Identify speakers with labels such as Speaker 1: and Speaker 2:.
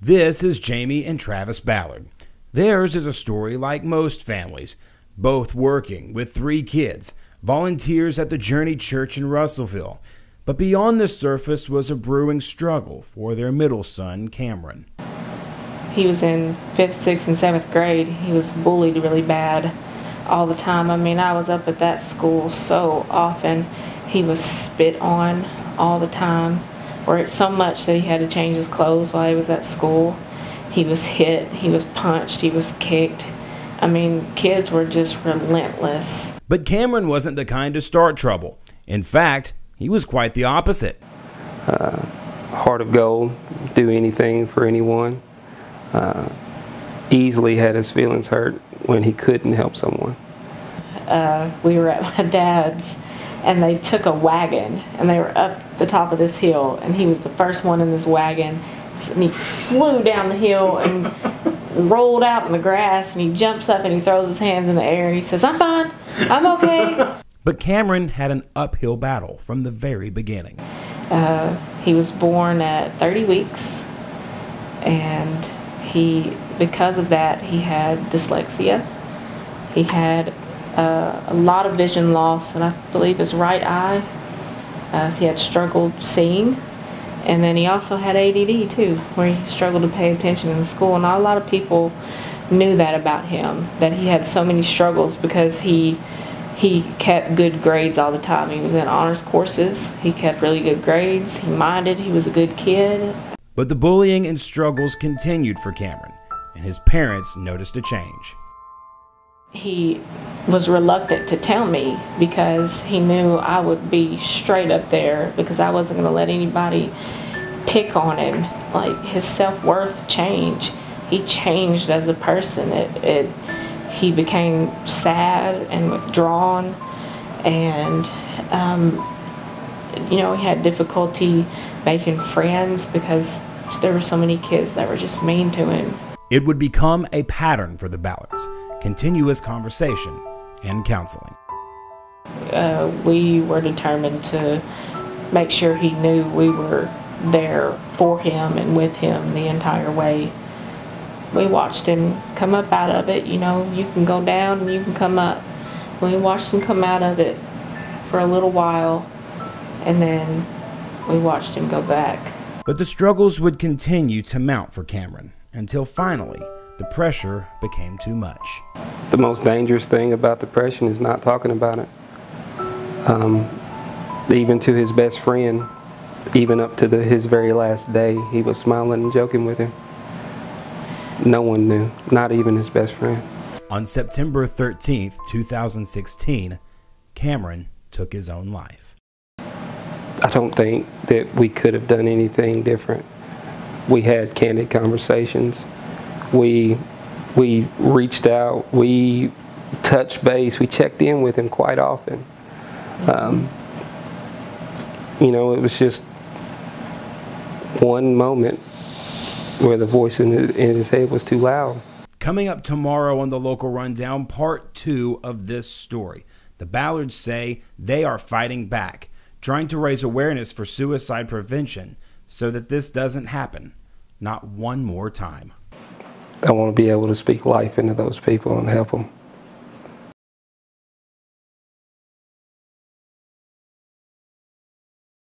Speaker 1: This is Jamie and Travis Ballard. Theirs is a story like most families, both working with 3 kids, volunteers at the Journey Church in Russellville. But beyond the surface was a brewing struggle for their middle son, Cameron.
Speaker 2: He was in 5th, 6th, and 7th grade. He was bullied really bad all the time. I mean, I was up at that school so often. He was spit on all the time, or so much that he had to change his clothes while he was at school. He was hit, he was punched, he was kicked. I mean, kids were just relentless.
Speaker 1: But Cameron wasn't the kind to start trouble. In fact, he was quite the opposite.
Speaker 3: Heart of gold, do anything for anyone. Easily had his feelings hurt when he couldn't help someone.
Speaker 2: We were at my dad's, and they took a wagon, and they were up the top of this hill, and he was the first one in this wagon, and he flew down the hill and rolled out in the grass, and he jumps up and he throws his hands in the air and he says, "I'm fine, I'm okay."
Speaker 1: But Cameron had an uphill battle from the very beginning.
Speaker 2: He was born at 30 weeks, and because of that, he had dyslexia. He had a lot of vision loss, and I believe his right eye. He had struggled seeing, and then he also had ADD too, where he struggled to pay attention in school. And not a lot of people knew that about him, that he had so many struggles, because he kept good grades all the time. He was in honors courses, he kept really good grades, he minded, he was a good kid.
Speaker 1: But the bullying and struggles continued for Cameron, and his parents noticed a change.
Speaker 2: He was reluctant to tell me because he knew I would be straight up there, because I wasn't going to let anybody pick on him. Like, his self-worth changed. He changed as a person. He became sad and withdrawn, and he had difficulty making friends because there were so many kids that were just mean to him.
Speaker 1: It would become a pattern for the Ballards: continuous conversation and counseling.
Speaker 2: We were determined to make sure he knew we were there for him and with him the entire way. We watched him come up out of it. You can go down and you can come up. We watched him come out of it for a little while, and then we watched him go back.
Speaker 1: But the struggles would continue to mount for Cameron until finally the pressure became too much.
Speaker 3: The most dangerous thing about depression is not talking about it. Even to his best friend, even up to his very last day, he was smiling and joking with him. No one knew, not even his best friend.
Speaker 1: On September 13th, 2016, Cameron took his own life.
Speaker 3: I don't think that we could have done anything different. We had candid conversations. We reached out, we touched base, we checked in with him quite often. It was just one moment where the voice in his head was too loud.
Speaker 1: Coming up tomorrow on the Local Rundown, part 2 of this story. The Ballards say they are fighting back, trying to raise awareness for suicide prevention so that this doesn't happen, not one more time.
Speaker 3: I want to be able to speak life into those people and help them.